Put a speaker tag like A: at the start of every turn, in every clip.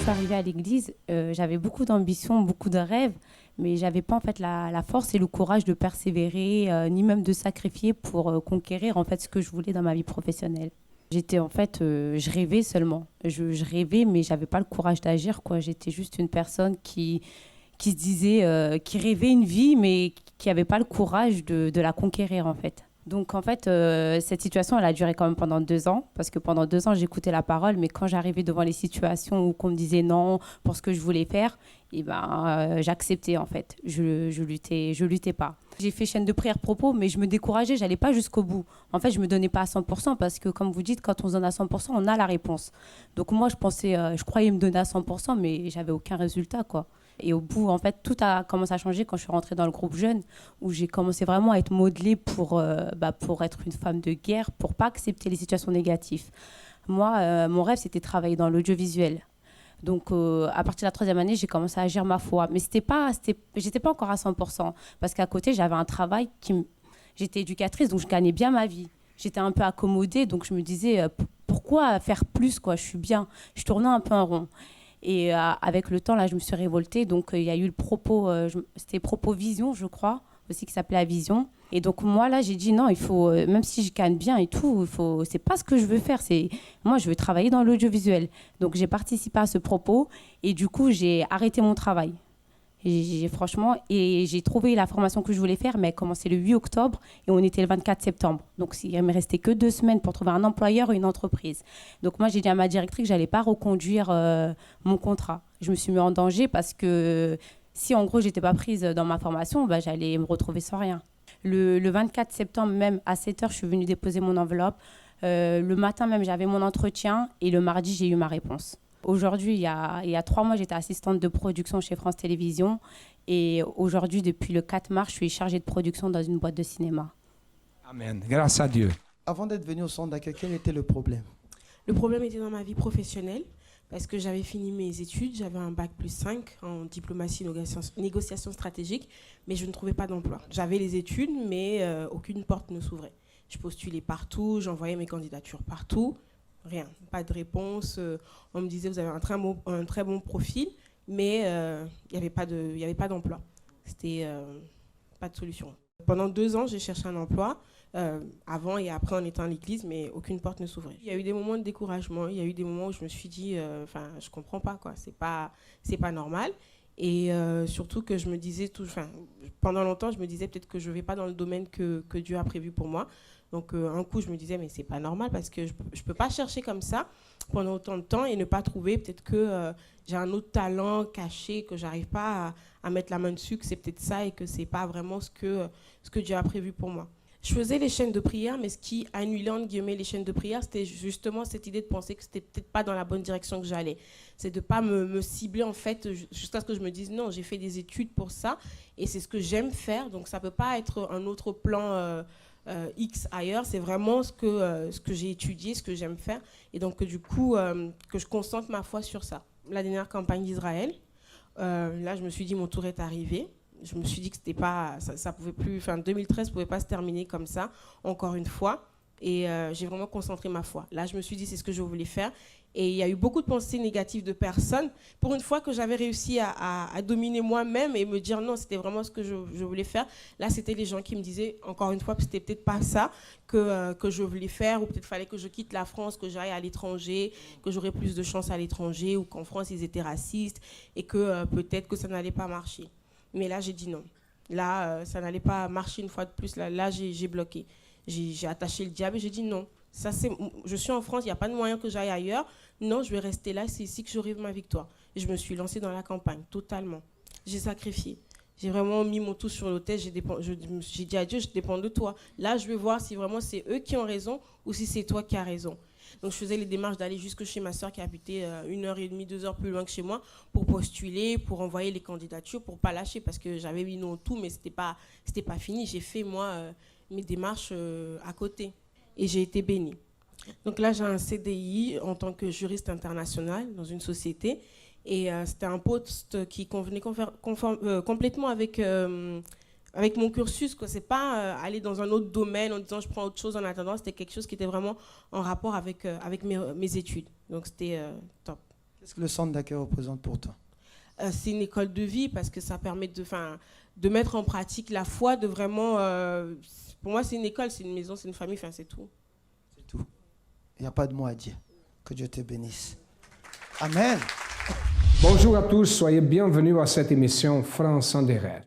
A: suis arrivée à l'église, j'avais beaucoup d'ambition, beaucoup de rêves, mais j'avais pas en fait la force et le courage de persévérer, ni même de sacrifier pour conquérir en fait ce que je voulais dans ma vie professionnelle. J'étais en fait, je rêvais seulement. Je rêvais, mais j'avais pas le courage d'agir, quoi. J'étais juste une personne qui se disait, qui rêvait une vie, mais qui n'avait pas le courage de la conquérir, en fait. Donc, en fait, cette situation, elle a duré quand même pendant 2 ans, parce que pendant 2 ans, j'écoutais la parole, mais quand j'arrivais devant les situations où on me disait non pour ce que je voulais faire, et ben, j'acceptais, en fait. Je luttais pas. J'ai fait chaîne de prière propos, mais je me décourageais, j'allais pas jusqu'au bout. En fait, je me donnais pas à 100%, parce que, comme vous dites, quand on se donne à 100%, on a la réponse. Donc, moi, je croyais me donner à 100%, mais j'avais aucun résultat, quoi. Et au bout, en fait, tout a commencé à changer quand je suis rentrée dans le groupe jeune, où j'ai commencé vraiment à être modelée pour être une femme de guerre, pour pas accepter les situations négatives. Moi, mon rêve, c'était de travailler dans l'audiovisuel. Donc, à partir de la 3e année, j'ai commencé à agir ma foi. Mais j'étais pas encore à 100%, parce qu'à côté, j'avais un travail j'étais éducatrice, donc je gagnais bien ma vie. J'étais un peu accommodée, donc je me disais, pourquoi faire plus, quoi? Je suis bien. Je tournais un peu en rond. Et avec le temps, là, je me suis révoltée. Donc, il y a eu le propos, c'était Propos Vision, je crois, aussi qui s'appelait La Vision. Et donc, moi, là, j'ai dit non, il faut, même si je gagne bien et tout, c'est pas ce que je veux faire. Moi, je veux travailler dans l'audiovisuel. Donc, j'ai participé à ce propos et du coup, j'ai arrêté mon travail. Franchement, et j'ai trouvé la formation que je voulais faire, mais elle commençait le 8 octobre et on était le 24 septembre. Donc, il ne me restait que 2 semaines pour trouver un employeur ou une entreprise. Donc, moi, j'ai dit à ma directrice que je n'allais pas reconduire mon contrat. Je me suis mis en danger parce que si, en gros, je n'étais pas prise dans ma formation, bah, j'allais me retrouver sans rien. Le 24 septembre, même à 7h, je suis venue déposer mon enveloppe. Le matin même, j'avais mon entretien et le mardi, j'ai eu ma réponse. Aujourd'hui, il y a 3 mois, j'étais assistante de production chez France Télévisions. Et aujourd'hui, depuis le 4 mars, je suis chargée de production dans une boîte de cinéma.
B: Amen. Grâce à Dieu.
C: Avant d'être venue au centre d'accueil, quel était le problème?
D: Le problème était dans ma vie professionnelle, parce que j'avais fini mes études, j'avais un bac +5 en diplomatie négociation stratégique, mais je ne trouvais pas d'emploi. J'avais les études, mais aucune porte ne s'ouvrait. Je postulais partout, j'envoyais mes candidatures partout. Rien, pas de réponse. On me disait, vous avez un très bon profil, mais il n'y avait pas d'emploi. C'était pas de solution. Pendant 2 ans, j'ai cherché un emploi, avant et après en étant à l'église, mais aucune porte ne s'ouvrait. Il y a eu des moments de découragement, il y a eu des moments où je me suis dit, je comprends pas, quoi, c'est pas normal. Et surtout que je me disais, pendant longtemps, je me disais peut-être que je ne vais pas dans le domaine que Dieu a prévu pour moi. Donc, un coup, je me disais, mais c'est pas normal parce que je ne peux pas chercher comme ça pendant autant de temps et ne pas trouver. Peut-être que j'ai un autre talent caché, que je n'arrive pas à mettre la main dessus, que c'est peut-être ça et que ce n'est pas vraiment ce que Dieu a prévu pour moi. Je faisais les chaînes de prière, mais ce qui annulait, entre guillemets, les chaînes de prière, c'était justement cette idée de penser que c'était peut-être pas dans la bonne direction que j'allais. C'est de pas me cibler, en fait, jusqu'à ce que je me dise, non, j'ai fait des études pour ça, et c'est ce que j'aime faire, donc ça peut pas être un autre plan X ailleurs, c'est vraiment ce que j'ai étudié, ce que j'aime faire, et donc du coup, que je concentre ma foi sur ça. La dernière campagne d'Israël, là, je me suis dit, mon tour est arrivé. Je me suis dit que c'était pas, ça pouvait plus, 2013 pouvait pas se terminer comme ça, encore une fois. Et j'ai vraiment concentré ma foi. Là, je me suis dit, c'est ce que je voulais faire. Et il y a eu beaucoup de pensées négatives de personnes. Pour une fois que j'avais réussi à dominer moi-même et me dire non, c'était vraiment ce que je voulais faire. Là, c'était les gens qui me disaient, encore une fois, que c'était peut-être pas ça que je voulais faire, ou peut-être fallait que je quitte la France, que j'aille à l'étranger, que j'aurais plus de chance à l'étranger, ou qu'en France, ils étaient racistes, et que peut-être que ça n'allait pas marcher. Mais là, j'ai dit non. Là, ça n'allait pas marcher une fois de plus. Là j'ai bloqué. J'ai attaché le diable et j'ai dit non. Je suis en France, il n'y a pas de moyen que j'aille ailleurs. Non, je vais rester là, c'est ici que j'aurai ma victoire. Et je me suis lancée dans la campagne, totalement. J'ai sacrifié. J'ai vraiment mis mon tout sur l'autel. J'ai dit à Dieu, je dépends de toi. Là, je vais voir si vraiment c'est eux qui ont raison ou si c'est toi qui as raison. Donc, je faisais les démarches d'aller jusque chez ma soeur qui habitait 1h30, 2 heures plus loin que chez moi pour postuler, pour envoyer les candidatures, pour ne pas lâcher parce que j'avais mis non tout, mais ce n'était pas fini. J'ai fait, moi, mes démarches à côté et j'ai été bénie. Donc là, j'ai un CDI en tant que juriste international dans une société et c'était un poste qui convenait complètement avec mon cursus, quoi. C'est pas aller dans un autre domaine en disant je prends autre chose en attendant. C'était quelque chose qui était vraiment en rapport avec mes études. Donc c'était top.
C: Qu'est-ce que le centre d'accueil représente pour toi?
D: C'est une école de vie parce que ça permet de mettre en pratique la foi, de vraiment... pour moi, c'est une école, c'est une maison, c'est une famille, c'est tout.
C: C'est tout. Il n'y a pas de mot à dire. Que Dieu te bénisse. Amen.
B: Bonjour à tous, soyez bienvenus à cette émission France en direct.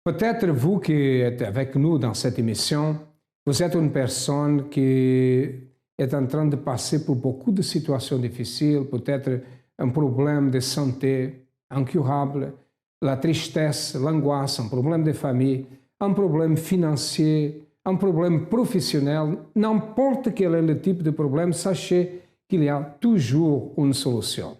B: Peut-être vous qui êtes avec nous dans cette émission, vous êtes une personne qui est en train de passer pour beaucoup de situations difficiles, peut-être un problème de santé incurable, la tristesse, l'angoisse, un problème de famille, un problème financier, un problème professionnel, n'importe quel est le type de problème, sachez qu'il y a toujours une solution.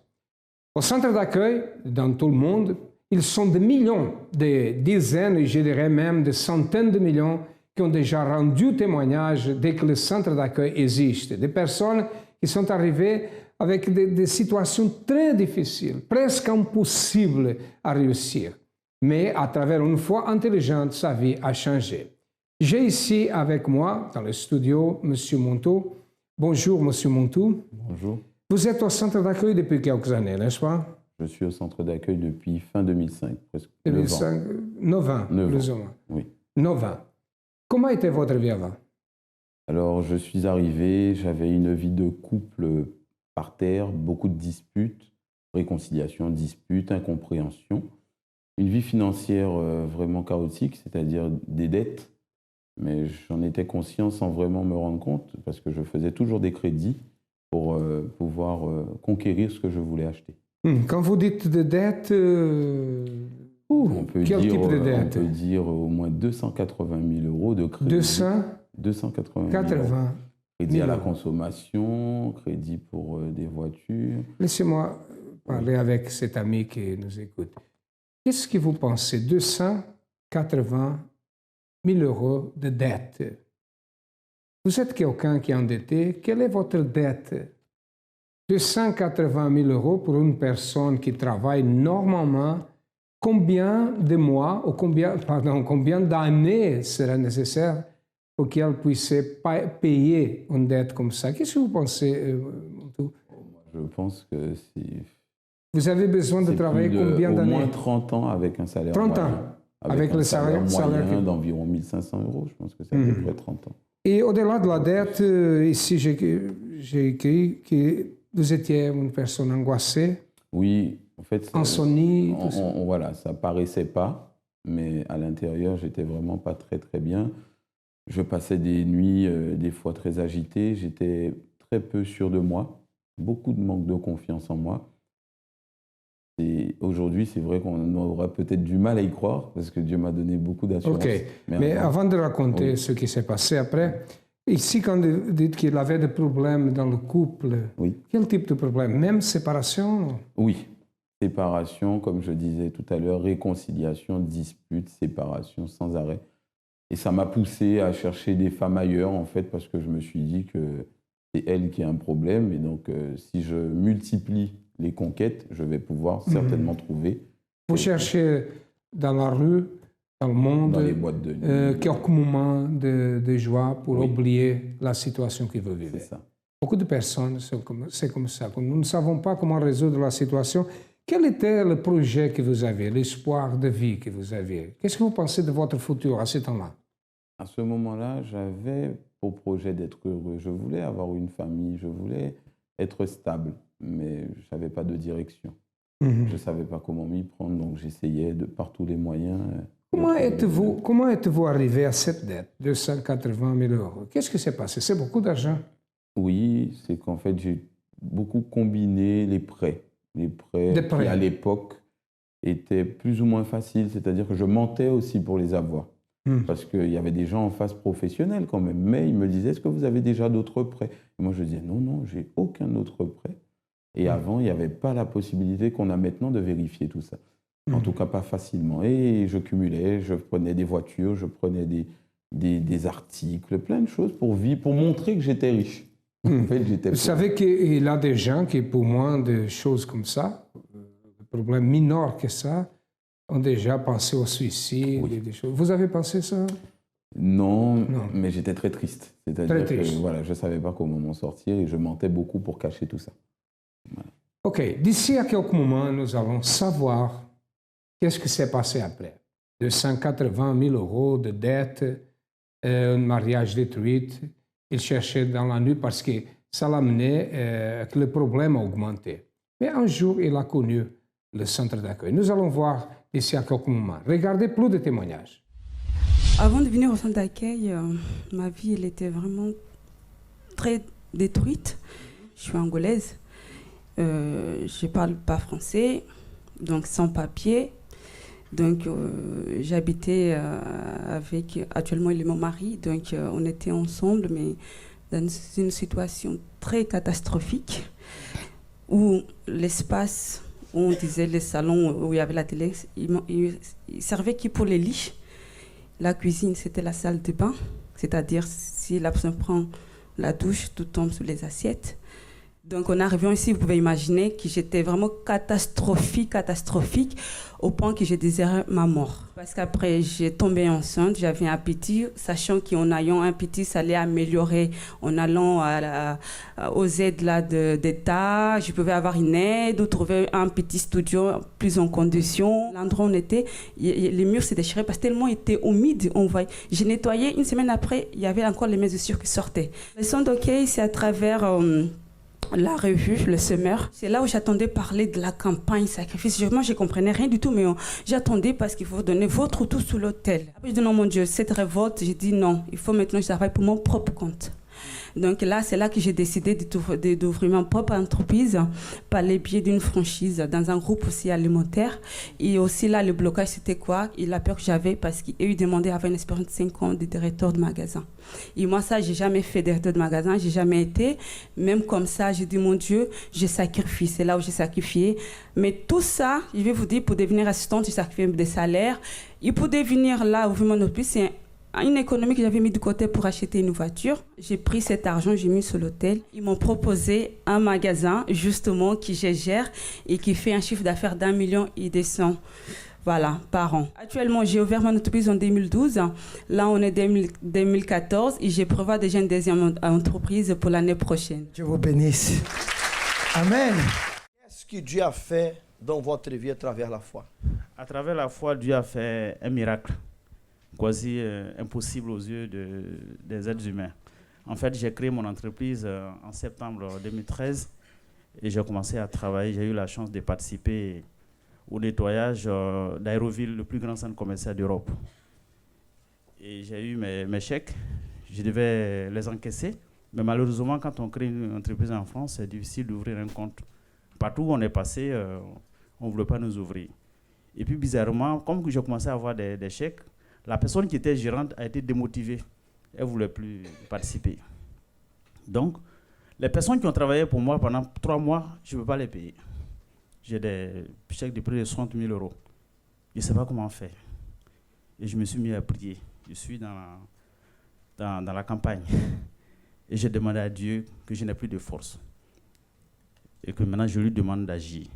B: Au centre d'accueil, dans tout le monde, ils sont des millions, des dizaines, et je dirais même des centaines de millions qui ont déjà rendu témoignage dès que le centre d'accueil existe. Des personnes qui sont arrivées avec des situations très difficiles, presque impossibles à réussir. Mais à travers une foi intelligente, sa vie a changé. J'ai ici avec moi, dans le studio, M. Montou. Bonjour, M. Montou.
E: Bonjour.
B: Vous êtes au centre d'accueil depuis quelques années, n'est-ce pas?
E: Je suis au centre d'accueil depuis fin 2005, presque
B: 2005, 9 ans, plus ou moins.
E: Oui.
B: 9 ans. Comment était votre vie avant?
E: Alors, je suis arrivé, j'avais une vie de couple par terre, beaucoup de disputes, réconciliation, disputes, incompréhension. Une vie financière vraiment chaotique, c'est-à-dire des dettes. Mais j'en étais conscient sans vraiment me rendre compte, parce que je faisais toujours des crédits pour pouvoir conquérir ce que je voulais acheter.
B: Quand vous dites de dettes, quel type de dette?
E: On peut dire au moins 280 000 euros de crédit. 280 000 euros. Crédit à la consommation, crédit pour des voitures.
B: Laissez-moi parler avec cet ami qui nous écoute. Qu'est-ce que vous pensez? 280 000 euros de dette. Vous êtes quelqu'un qui est endetté. Quelle est votre dette? 280 000 euros pour une personne qui travaille normalement. Combien de mois ou combien d'années sera nécessaire pour qu'elle puisse payer une dette comme ça? Qu'est-ce que vous pensez, Montou?
E: Je pense que
B: vous avez besoin de travailler combien d'années?
E: Au moins 30 ans avec un salaire
B: 30
E: moyen.
B: ans avec le salaire
E: moyen d'environ 1 500 euros. Je pense que c'est à peu près 30 ans.
B: Et au-delà de la dette, ici j'ai écrit que vous étiez une personne angoissée.
E: Oui, en fait,
B: insomnie,
E: voilà, ça paraissait pas, mais à l'intérieur, j'étais vraiment pas très très bien. Je passais des nuits, des fois très agitées. J'étais très peu sûr de moi, beaucoup de manque de confiance en moi. Et aujourd'hui, c'est vrai qu'on aurait peut-être du mal à y croire, parce que Dieu m'a donné beaucoup d'assurance.
B: Ok, mais avant de raconter ce qui s'est passé après, ici, quand vous dites qu'il avait des problèmes dans le couple, quel type de problème? Même séparation?
E: Oui, séparation, comme je disais tout à l'heure, réconciliation, dispute, séparation sans arrêt. Et ça m'a poussé à chercher des femmes ailleurs, en fait, parce que je me suis dit que c'est elle qui a un problème. Et donc, si je multiplie les conquêtes, je vais pouvoir certainement trouver.
B: Vous cherchez dans la rue, dans le monde,
E: dans les boîtes de nuit,
B: quelques moments de joie pour oublier la situation que vous vivez.
E: C'est ça.
B: Beaucoup de personnes, c'est comme ça. Nous ne savons pas comment résoudre la situation. Quel était le projet que vous aviez, l'espoir de vie que vous aviez? Qu'est-ce que vous pensez de votre futur à ce temps-là? À
E: ce moment-là, j'avais pour projet d'être heureux. Je voulais avoir une famille, je voulais être stable, mais je n'avais pas de direction. Je ne savais pas comment m'y prendre, donc j'essayais par tous les moyens. Comment êtes-vous arrivé à cette dette, 280 000 euros? Qu'est-ce qui s'est passé? C'est beaucoup d'argent. Oui, c'est qu'en fait, j'ai beaucoup combiné les prêts. Les prêts qui, à l'époque, étaient plus ou moins faciles, c'est-à-dire que je mentais aussi pour les avoir. Parce qu'il y avait des gens en face professionnels quand même, mais ils me disaient, est-ce que vous avez déjà d'autres prêts? Et moi, je disais, non, j'ai aucun autre prêt. Et avant, il n'y avait pas la possibilité qu'on a maintenant de vérifier tout ça. En tout cas, pas facilement. Et je cumulais, je prenais des voitures, je prenais des articles, plein de choses pour montrer que j'étais riche. En fait, vous savez qu'il y a des gens qui, pour moins de choses comme ça, des problèmes mineurs que ça, ont déjà pensé au suicide et des choses. Vous avez pensé ça? Non, mais j'étais très triste. C'est-à-dire que voilà, je ne savais pas comment m'en sortir et je mentais beaucoup pour cacher tout ça. Voilà.
B: OK, d'ici à quelques moments, nous allons savoir qu'est-ce qui s'est passé après. 280 000 euros de dette, un mariage détruit. Il cherchait dans la nuit parce que ça l'amenait que le problème a augmenté. Mais un jour, il a connu le centre d'accueil. Nous allons voir d'ici à quelques moments. Regardez plus de témoignages.
F: Avant de venir au centre d'accueil, ma vie elle était vraiment très détruite. Je suis angolaise. Je ne parle pas français, donc sans papier. Donc j'habitais avec, actuellement il est mon mari, donc on était ensemble, mais dans une situation très catastrophique, où l'espace, où on disait les salons où il y avait la télé, il servait que pour les lits. La cuisine, c'était la salle de bain, c'est-à-dire si la personne prend la douche, tout tombe sur les assiettes. Donc en arrivant ici, vous pouvez imaginer que j'étais vraiment catastrophique, au point que je désirais ma mort. Parce qu'après, j'ai tombé enceinte, j'avais un petit, sachant qu'en ayant un petit, ça allait améliorer. En allant aux aides là d'État, je pouvais avoir une aide ou trouver un petit studio plus en condition. L'endroit où on était, les murs s'étaient déchirés parce que tellement il était humide. J'ai nettoyé, une semaine après, il y avait encore les mesures qui sortaient. Le centre d'accueil, c'est à travers... la revue, le Semeur, c'est là où j'attendais parler de la campagne sacrifice. Moi, je ne comprenais rien du tout, mais j'attendais parce qu'il faut donner votre tout sous l'autel. Après, je dis non, mon Dieu, cette révolte, j'ai dit non, il faut maintenant que je travaille pour mon propre compte. Donc là, c'est là que j'ai décidé d'ouvrir ma propre entreprise par les biais d'une franchise dans un groupe aussi alimentaire. Et aussi là, le blocage, c'était quoi? Et la peur que j'avais parce qu'il a eu demandé à avoir une expérience de 5 ans de directeur de magasin. Et moi, ça, j'ai jamais fait directeur de magasin, j'ai jamais été. Même comme ça, j'ai dit, mon Dieu, je sacrifie. C'est là où j'ai sacrifié. Mais tout ça, je vais vous dire, pour devenir assistante, j'ai sacrifié des salaires. Et pour devenir là, ouvrir mon entreprise, c'est une économie que j'avais mis de côté pour acheter une voiture. J'ai pris cet argent, j'ai mis sur l'hôtel. Ils m'ont proposé un magasin, justement, qui je gère et qui fait un chiffre d'affaires d'1,2 million par an. Actuellement, j'ai ouvert mon entreprise en 2012. Là, on est 2014 et je prévois déjà une deuxième entreprise pour l'année prochaine.
C: Dieu vous bénisse. Amen. Qu'est-ce que Dieu a fait dans votre vie à travers la foi?
G: À travers la foi, Dieu a fait un miracle, quasi impossible aux yeux des êtres humains. En fait, j'ai créé mon entreprise en septembre 2013 et j'ai commencé à travailler. J'ai eu la chance de participer au nettoyage d'Aéroville, le plus grand centre commercial d'Europe. Et j'ai eu mes chèques, je devais les encaisser. Mais malheureusement, quand on crée une entreprise en France, c'est difficile d'ouvrir un compte. Partout où on est passé, on ne voulait pas nous ouvrir. Et puis bizarrement, comme j'ai commencé à avoir des chèques, la personne qui était gérante a été démotivée. Elle ne voulait plus participer. Donc, les personnes qui ont travaillé pour moi pendant 3 mois, je ne peux pas les payer. J'ai des chèques de plus de 60 000 euros. Je ne sais pas comment faire. Et je me suis mis à prier. Je suis dans la campagne. Et j'ai demandé à Dieu que je n'ai plus de force. Et que maintenant, je lui demande d'agir.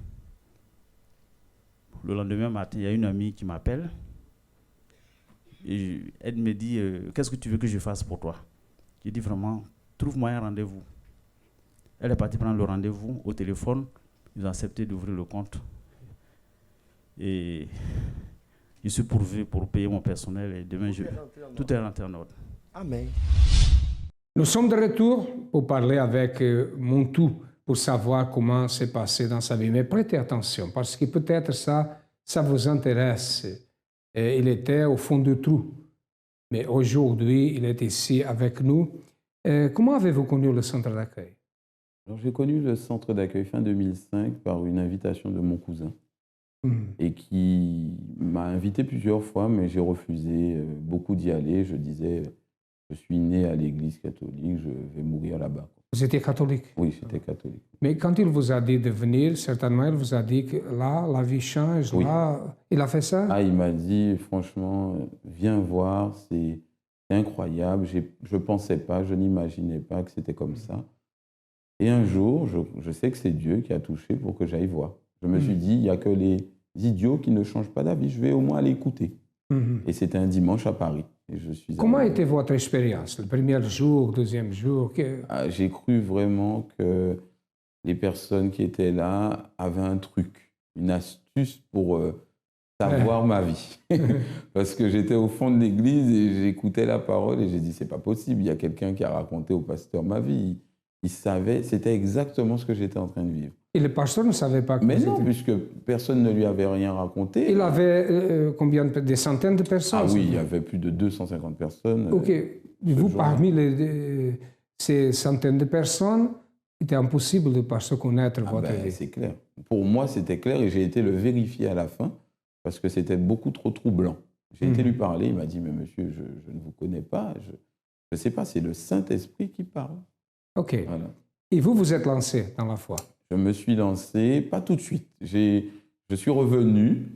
G: Le lendemain matin, il y a une amie qui m'appelle. Et elle me dit, qu'est-ce que tu veux que je fasse pour toi? J'ai dit vraiment, trouve-moi un rendez-vous. Elle est partie prendre le rendez-vous au téléphone. Ils ont accepté d'ouvrir le compte. Et je suis pourvu pour payer mon personnel. Et demain, tout est rentré en ordre.
C: Amen.
B: Nous sommes de retour pour parler avec Montou, pour savoir comment c'est passé dans sa vie. Mais prêtez attention, parce que peut-être ça vous intéresse. Et il était au fond du trou. Mais aujourd'hui, il est ici avec nous. Comment avez-vous connu le centre d'accueil?
E: Alors, j'ai connu le centre d'accueil fin 2005 par une invitation de mon cousin et qui m'a invité plusieurs fois, mais j'ai refusé beaucoup d'y aller. Je disais, je suis né à l'église catholique, je vais mourir là-bas.
B: Vous étiez catholique?
E: Oui, j'étais catholique.
B: Mais quand il vous a dit de venir, certainement, il vous a dit que là, la vie change,
E: Oui.
B: là, il a fait ça?
E: Ah, il m'a dit, franchement, viens voir, c'est incroyable. Je ne pensais pas, je n'imaginais pas que c'était comme ça. Et un jour, je sais que c'est Dieu qui a touché pour que j'aille voir. Je me suis dit, il n'y a que les idiots qui ne changent pas d'avis, je vais au moins aller écouter. Et c'était un dimanche à Paris. Et je suis
B: Comment était votre expérience? Le premier jour, deuxième jour
E: J'ai cru vraiment que les personnes qui étaient là avaient un truc, une astuce pour savoir ma vie. Parce que j'étais au fond de l'église et j'écoutais la parole et j'ai dit, c'est pas possible, il y a quelqu'un qui a raconté au pasteur ma vie. Il savait, c'était exactement ce que j'étais en train de vivre.
B: Et le pasteur ne savait pas que
E: Mais
B: vous
E: non,
B: étiez...
E: puisque personne ne lui avait rien raconté.
B: Il avait combien des centaines de personnes?
E: Ah oui, il y avait plus de 250 personnes.
B: Ok. Vous,
E: jour-là.
B: parmi ces centaines de personnes, il était impossible de ne pas se connaître
E: Ah
B: votre
E: ben,
B: vie.
E: c'est clair. Pour moi, c'était clair et j'ai été le vérifier à la fin parce que c'était beaucoup trop troublant. J'ai été lui parler, il m'a dit, mais monsieur, je ne vous connais pas, je ne sais pas, c'est le Saint-Esprit qui parle.
B: Ok.
E: Voilà.
B: Et vous, vous êtes lancé dans la foi?
E: Je me suis lancé, pas tout de suite. Je suis revenu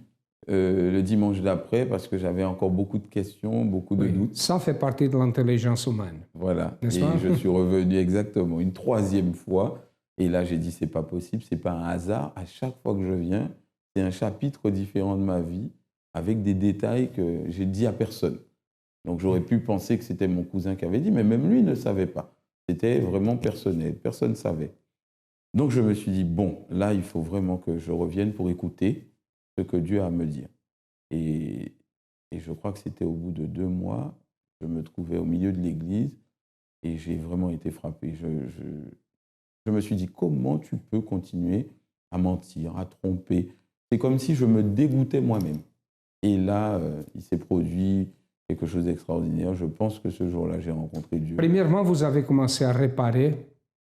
E: le dimanche d'après parce que j'avais encore beaucoup de questions, beaucoup de
B: Oui.
E: doutes.
B: Ça fait partie de l'intelligence humaine.
E: Voilà.
B: N'est-ce
E: Et
B: pas?
E: je suis revenu exactement une troisième fois. Et là, j'ai dit, c'est pas possible, c'est pas un hasard. À chaque fois que je viens, c'est un chapitre différent de ma vie avec des détails que j'ai dit à personne. Donc, j'aurais pu penser que c'était mon cousin qui avait dit, mais même lui ne savait pas. C'était vraiment personnel. Personne ne savait. Donc, je me suis dit, bon, là, il faut vraiment que je revienne pour écouter ce que Dieu a à me dire. Et je crois que c'était au bout de 2 mois, je me trouvais au milieu de l'église et j'ai vraiment été frappé. Je me suis dit, comment tu peux continuer à mentir, à tromper? C'est comme si je me dégoûtais moi-même. Et là, il s'est produit quelque chose d'extraordinaire. Je pense que ce jour-là, j'ai rencontré Dieu.
B: Premièrement, vous avez commencé à réparer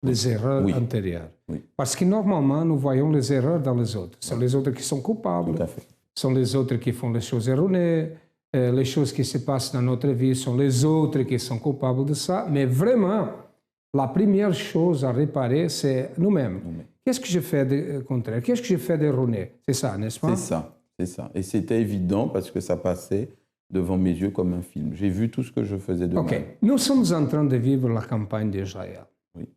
B: les erreurs
E: Oui.
B: antérieures.
E: Oui.
B: Parce que normalement, nous voyons les erreurs dans les autres. Ce sont les autres qui sont coupables.
E: Tout à fait.
B: Ce sont les autres qui font les choses erronées. Les choses qui se passent dans notre vie sont les autres qui sont coupables de ça. Mais vraiment, la première chose à réparer, c'est nous-mêmes. Qu'est-ce que je fais de contraire? Qu'est-ce que je fais d'erroné? C'est ça, n'est-ce pas?
E: C'est ça, c'est ça. Et c'était évident parce que ça passait devant mes yeux comme un film. J'ai vu tout ce que je faisais de mal.
B: OK. Nous sommes en train de vivre la campagne d'Israël.
E: Oui.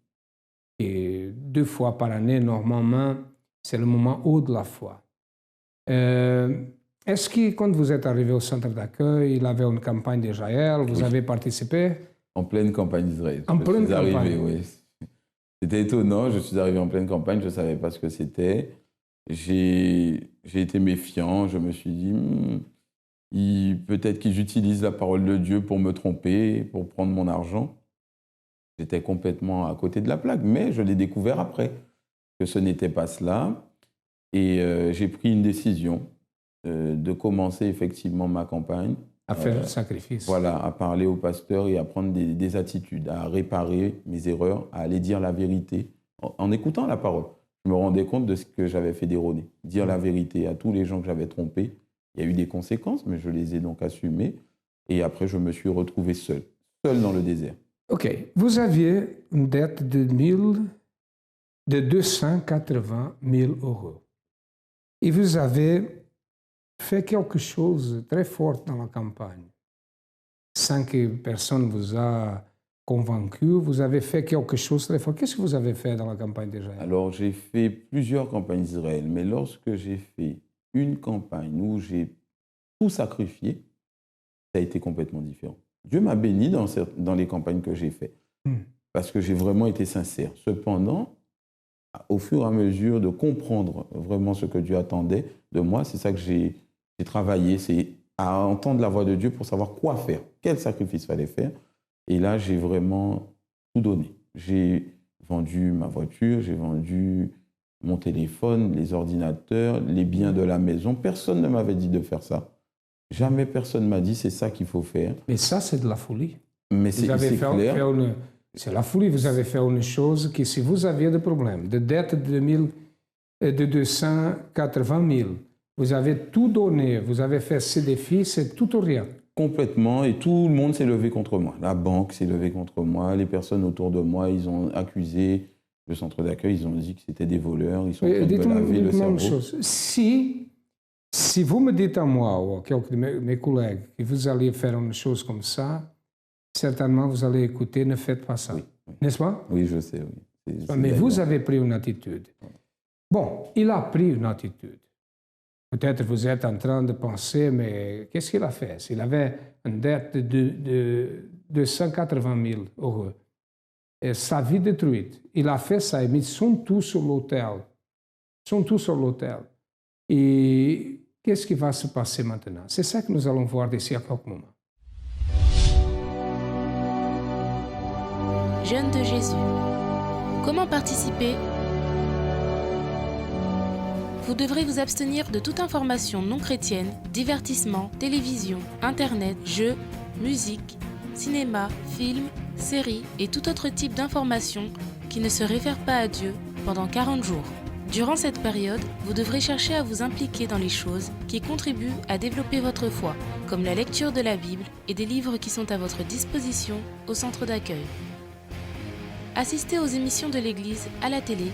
B: Et 2 fois par année, normalement, c'est le moment haut de la foi. Est-ce que quand vous êtes arrivé au centre d'accueil, il avait une campagne d'Israël, vous avez participé?
E: En pleine campagne d'Israël.
B: En pleine campagne.
E: Oui. C'était étonnant, je suis arrivé en pleine campagne, je ne savais pas ce que c'était. J'ai été méfiant, je me suis dit, peut-être qu'ils utilisent la parole de Dieu pour me tromper, pour prendre mon argent. J'étais complètement à côté de la plaque, mais je l'ai découvert après, que ce n'était pas cela. Et j'ai pris une décision de commencer effectivement ma campagne.
B: À faire le sacrifice.
E: Voilà, à parler au pasteur et à prendre des attitudes, à réparer mes erreurs, à aller dire la vérité. En écoutant la parole, je me rendais compte de ce que j'avais fait d'erroné. Dire la vérité à tous les gens que j'avais trompés. Il y a eu des conséquences, mais je les ai donc assumées. Et après, je me suis retrouvé seul dans le désert.
B: OK. Vous aviez une dette de 280 000 euros. Et vous avez fait quelque chose de très fort dans la campagne. Sans que personne vous a convaincu, vous avez fait quelque chose de très fort. Qu'est-ce que vous avez fait dans la campagne d'Israël?
E: Alors, j'ai fait plusieurs campagnes d'Israël, mais lorsque j'ai fait une campagne où j'ai tout sacrifié, ça a été complètement différent. Dieu m'a béni dans les campagnes que j'ai faites, parce que j'ai vraiment été sincère. Cependant, au fur et à mesure de comprendre vraiment ce que Dieu attendait de moi, c'est ça que j'ai travaillé, c'est à entendre la voix de Dieu pour savoir quoi faire, quel sacrifice fallait faire. Et là, j'ai vraiment tout donné. J'ai vendu ma voiture, j'ai vendu mon téléphone, les ordinateurs, les biens de la maison. Personne ne m'avait dit de faire ça. Jamais personne ne m'a dit c'est ça qu'il faut faire.
B: Mais ça, c'est de la folie.
E: Mais c'est clair.
B: C'est la folie. Vous avez fait une chose que si vous aviez des problèmes, de dette de 280 000, vous avez tout donné, vous avez fait ces défis, c'est tout ou rien.
E: Complètement, et tout le monde s'est levé contre moi. La banque s'est levée contre moi, les personnes autour de moi, ils ont accusé le centre d'accueil, ils ont dit que c'était des voleurs, ils sont en train de me laver le cerveau.
B: Chose. Si vous me dites à moi ou à quelques de mes collègues que vous allez faire une chose comme ça, certainement vous allez écouter, ne faites pas ça.
E: Oui.
B: N'est-ce pas?
E: Oui, je sais, oui.
B: Mais vous avez pris une attitude. Bon, il a pris une attitude. Peut-être vous êtes en train de penser, mais qu'est-ce qu'il a fait? S'il avait une dette de 280 000 euros, et sa vie détruite. Il a fait ça, il a mis son tout sur l'autel. Son tout sur l'autel. Et qu'est-ce qui va se passer maintenant? C'est ça que nous allons voir d'ici à quelques moments.
H: Jeûne de Jésus. Comment participer? Vous devrez vous abstenir de toute information non chrétienne, divertissement, télévision, internet, jeux, musique, cinéma, films, séries et tout autre type d'informations qui ne se réfèrent pas à Dieu pendant 40 jours. Durant cette période, vous devrez chercher à vous impliquer dans les choses qui contribuent à développer votre foi, comme la lecture de la Bible et des livres qui sont à votre disposition au centre d'accueil. Assistez aux émissions de l'Église à la télé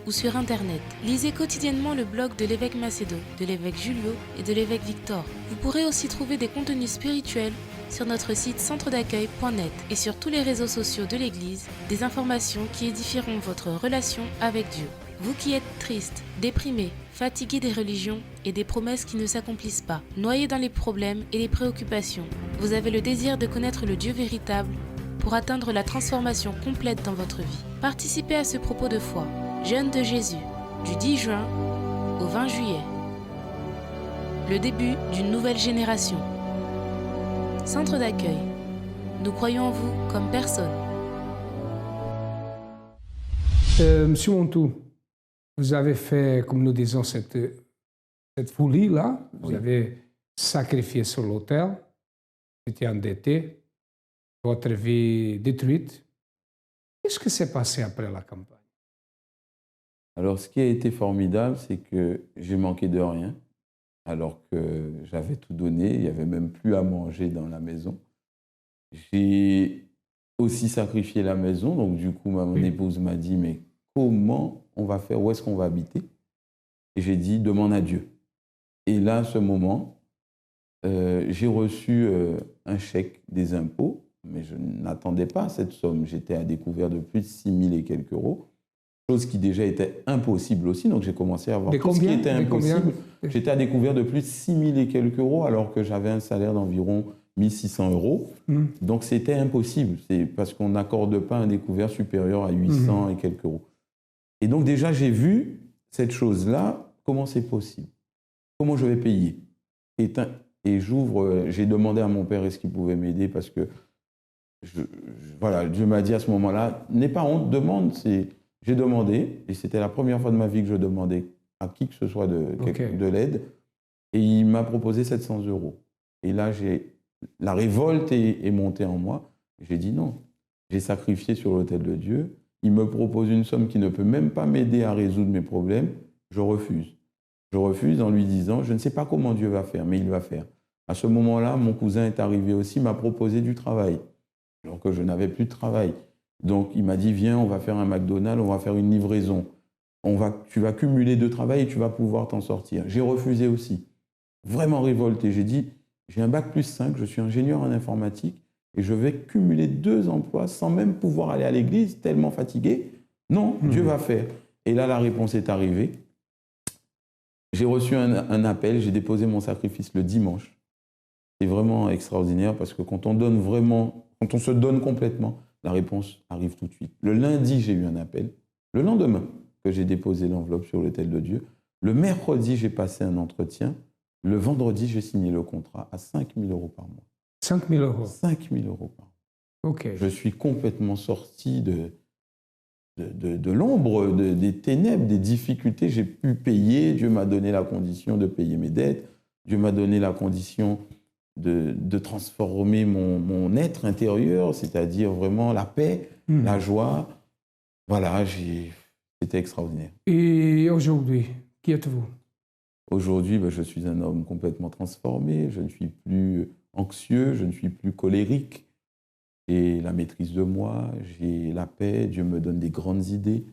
H: ou sur Internet. Lisez quotidiennement le blog de l'évêque Macedo, de l'évêque Julio et de l'évêque Victor. Vous pourrez aussi trouver des contenus spirituels sur notre site centredaccueil.net et sur tous les réseaux sociaux de l'Église, des informations qui édifieront votre relation avec Dieu. Vous qui êtes triste, déprimé, fatigué des religions et des promesses qui ne s'accomplissent pas, noyé dans les problèmes et les préoccupations, vous avez le désir de connaître le Dieu véritable pour atteindre la transformation complète dans votre vie. Participez à ce propos de foi. Jeûne de Jésus, du 10 juin au 20 juillet. Le début d'une nouvelle génération. Centre d'accueil. Nous croyons en vous comme personne.
B: Monsieur Montou, vous avez fait, comme nous disons, cette folie-là. Vous avez sacrifié sur l'autel. Vous étiez endetté. Votre vie détruite. Qu'est-ce qui s'est passé après la campagne?
E: Alors, ce qui a été formidable, c'est que j'ai manqué de rien, alors que j'avais tout donné. Il n'y avait même plus à manger dans la maison. J'ai aussi sacrifié la maison. Donc, du coup, mon épouse m'a dit, mais comment on va faire? Où est-ce qu'on va habiter? Et j'ai dit, demande à Dieu. Et là, à ce moment, j'ai reçu un chèque des impôts, mais je n'attendais pas cette somme. J'étais à découvert de plus de 6 000 et quelques euros. Chose qui déjà était impossible aussi, donc j'ai commencé à voir tout ce qui était impossible. J'étais à découvert de plus de 6 000 et quelques euros, alors que j'avais un salaire d'environ 1 600 euros. Donc c'était impossible, c'est parce qu'on n'accorde pas un découvert supérieur à 800 et quelques euros. Et donc déjà j'ai vu cette chose-là, comment c'est possible, comment je vais payer. Et j'ouvre, j'ai demandé à mon père est-ce qu'il pouvait m'aider, parce que voilà, Dieu m'a dit à ce moment-là, n'aie pas honte, demande. J'ai demandé, et c'était la première fois de ma vie que je demandais à qui que ce soit de l'aide, et il m'a proposé 700 euros. Et là, la révolte est montée en moi. J'ai dit non. J'ai sacrifié sur l'autel de Dieu. Il me propose une somme qui ne peut même pas m'aider à résoudre mes problèmes. Je refuse. Je refuse en lui disant, je ne sais pas comment Dieu va faire, mais il va faire. À ce moment-là, mon cousin est arrivé aussi, m'a proposé du travail, alors que je n'avais plus de travail. Donc, il m'a dit, viens, on va faire un McDonald's, on va faire une livraison. Tu vas cumuler 2 travails et tu vas pouvoir t'en sortir. J'ai refusé aussi. Vraiment révolté. J'ai dit, j'ai un bac plus 5, je suis ingénieur en informatique et je vais cumuler 2 emplois sans même pouvoir aller à l'église, tellement fatigué. Non, Dieu va faire. Et là, la réponse est arrivée. J'ai reçu un appel, j'ai déposé mon sacrifice le dimanche. C'est vraiment extraordinaire parce que quand on donne vraiment, quand on se donne complètement, la réponse arrive tout de suite. Le lundi, j'ai eu un appel. Le lendemain, que j'ai déposé l'enveloppe sur l'autel de Dieu. Le mercredi, j'ai passé un entretien. Le vendredi, j'ai signé le contrat à 5 000 euros par mois.
B: 5 000 euros?
E: 5 000 euros par mois.
B: OK.
E: Je suis complètement sorti de l'ombre, des ténèbres, des difficultés. J'ai pu payer. Dieu m'a donné la condition de payer mes dettes. Dieu m'a donné la condition de transformer mon être intérieur, c'est-à-dire vraiment la paix, la joie. Voilà, c'était extraordinaire.
B: Et aujourd'hui, qui êtes-vous?
E: Aujourd'hui, je suis un homme complètement transformé. Je ne suis plus anxieux, je ne suis plus colérique. J'ai la maîtrise de moi, j'ai la paix. Dieu me donne des grandes idées.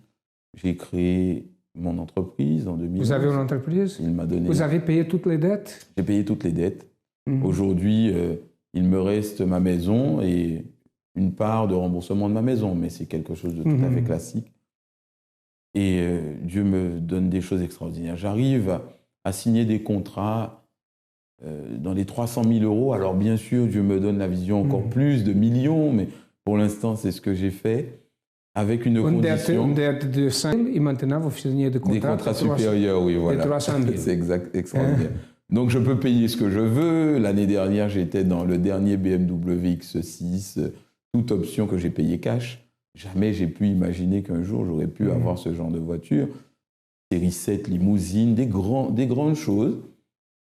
E: J'ai créé mon entreprise en 2011.
B: Vous avez une entreprise?
E: Il m'a donné...
B: Vous avez payé toutes les dettes?
E: J'ai payé toutes les dettes. Aujourd'hui, il me reste ma maison et une part de remboursement de ma maison, mais c'est quelque chose de tout à fait classique. Et Dieu me donne des choses extraordinaires. J'arrive à signer des contrats dans les 300 000 euros. Alors bien sûr, Dieu me donne la vision encore plus de millions, mais pour l'instant, c'est ce que j'ai fait. avec une condition...
B: Une dette de 5 000 et maintenant vous signez des contrats
E: supérieurs, oui, voilà.
B: De 300 000.
E: C'est extraordinaire. Donc je peux payer ce que je veux. L'année dernière, j'étais dans le dernier BMW X6, toute option que j'ai payée cash. Jamais j'ai pu imaginer qu'un jour j'aurais pu avoir ce genre de voiture. Série 7, limousine, des grandes choses.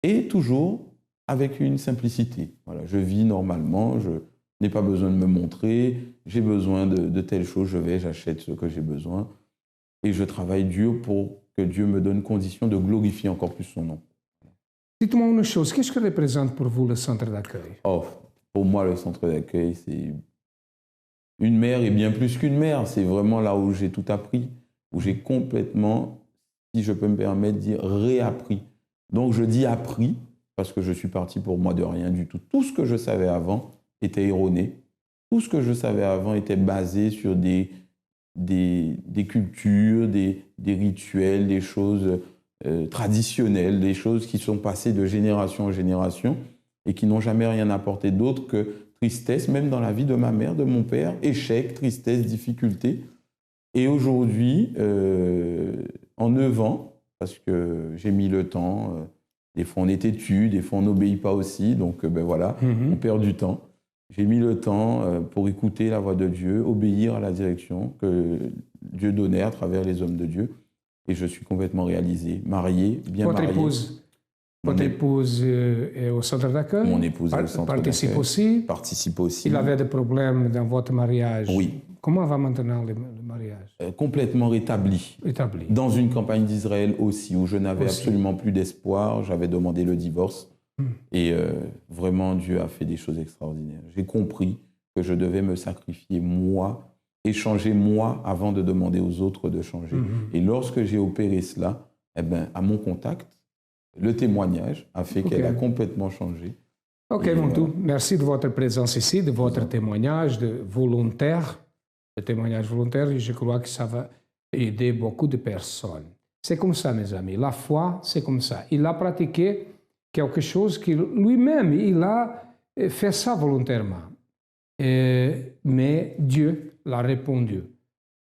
E: Et toujours avec une simplicité. Voilà, je vis normalement, je n'ai pas besoin de me montrer, j'ai besoin de telles choses, j'achète ce que j'ai besoin. Et je travaille dur pour que Dieu me donne condition de glorifier encore plus son nom.
B: Dites-moi une chose, qu'est-ce que représente pour vous le centre d'accueil?
E: Oh, pour moi, le centre d'accueil, c'est une mère et bien plus qu'une mère. C'est vraiment là où j'ai tout appris, où j'ai complètement, si je peux me permettre de dire, réappris. Donc je dis appris, parce que je suis parti pour moi de rien du tout. Tout ce que je savais avant était erroné. Tout ce que je savais avant était basé sur des cultures, des rituels, des choses traditionnelles, des choses qui sont passées de génération en génération et qui n'ont jamais rien apporté d'autre que tristesse, même dans la vie de ma mère, de mon père, échec, tristesse, difficulté. Et aujourd'hui, en 9 ans, parce que j'ai mis le temps, des fois on est têtu, des fois on n'obéit pas aussi, donc ben voilà, on perd du temps. J'ai mis le temps pour écouter la voix de Dieu, obéir à la direction que Dieu donnait à travers les hommes de Dieu. Et je suis complètement réalisé, marié, bien marié.
B: Votre épouse est au centre d'accueil?
E: Mon épouse est au centre d'accueil. Participe aussi.
B: Il avait des problèmes dans votre mariage?
E: Oui.
B: Comment va maintenant le mariage?
E: Complètement rétabli. Dans une campagne d'Israël aussi, où je n'avais absolument plus d'espoir. J'avais demandé le divorce. Et vraiment, Dieu a fait des choses extraordinaires. J'ai compris que je devais me sacrifier moi, échanger moi, avant de demander aux autres de changer. Et lorsque j'ai opéré cela, eh ben, à mon contact, le témoignage a fait qu'elle a complètement changé.
B: Ok, Montou, merci de votre présence ici, de votre témoignage volontaire. Le témoignage volontaire, je crois que ça va aider beaucoup de personnes. C'est comme ça, mes amis. La foi, c'est comme ça. Il a pratiqué quelque chose que lui-même, il a fait ça volontairement. Mais Dieu l'a répondu.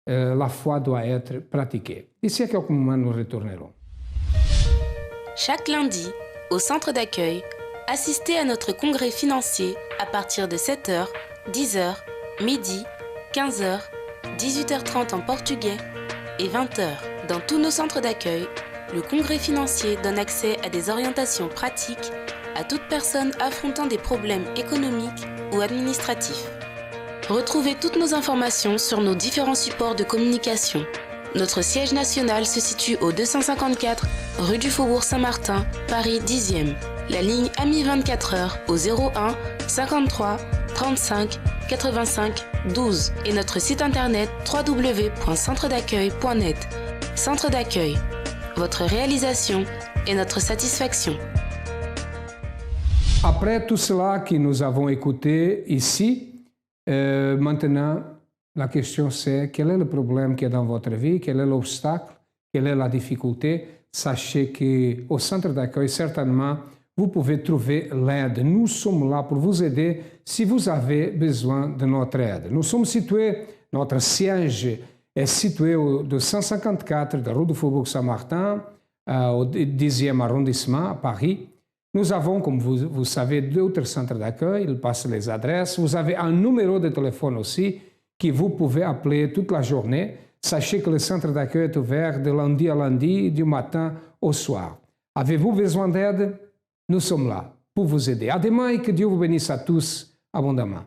B: La foi doit être pratiquée. D'ici à quelques moments, nous retournerons.
H: Chaque lundi, au centre d'accueil, assistez à notre congrès financier à partir de 7h, 10h, midi, 15h, 18h30 en portugais et 20h. Dans tous nos centres d'accueil, le congrès financier donne accès à des orientations pratiques à toute personne affrontant des problèmes économiques ou administratifs. Retrouvez toutes nos informations sur nos différents supports de communication. Notre siège national se situe au 254 rue du Faubourg Saint-Martin, Paris 10e. La ligne AMI 24h au 01 53 35 85 12 et notre site internet www.centredaccueil.net. Centre d'accueil, votre réalisation et notre satisfaction.
B: Après tout cela que nous avons écouté ici, maintenant, la question c'est quel est le problème qui est dans votre vie, quel est l'obstacle, quelle est la difficulté. Sachez qu'au centre d'accueil, certainement, vous pouvez trouver l'aide. Nous sommes là pour vous aider si vous avez besoin de notre aide. Nous sommes situés, notre siège est situé au 254 de rue du Faubourg Saint-Martin, au 10e arrondissement à Paris. Nous avons, comme vous savez, d'autres centres d'accueil. Ils passent les adresses. Vous avez un numéro de téléphone aussi que vous pouvez appeler toute la journée. Sachez que le centre d'accueil est ouvert de lundi à lundi, du matin au soir. Avez-vous besoin d'aide? Nous sommes là pour vous aider. À demain et que Dieu vous bénisse à tous abondamment.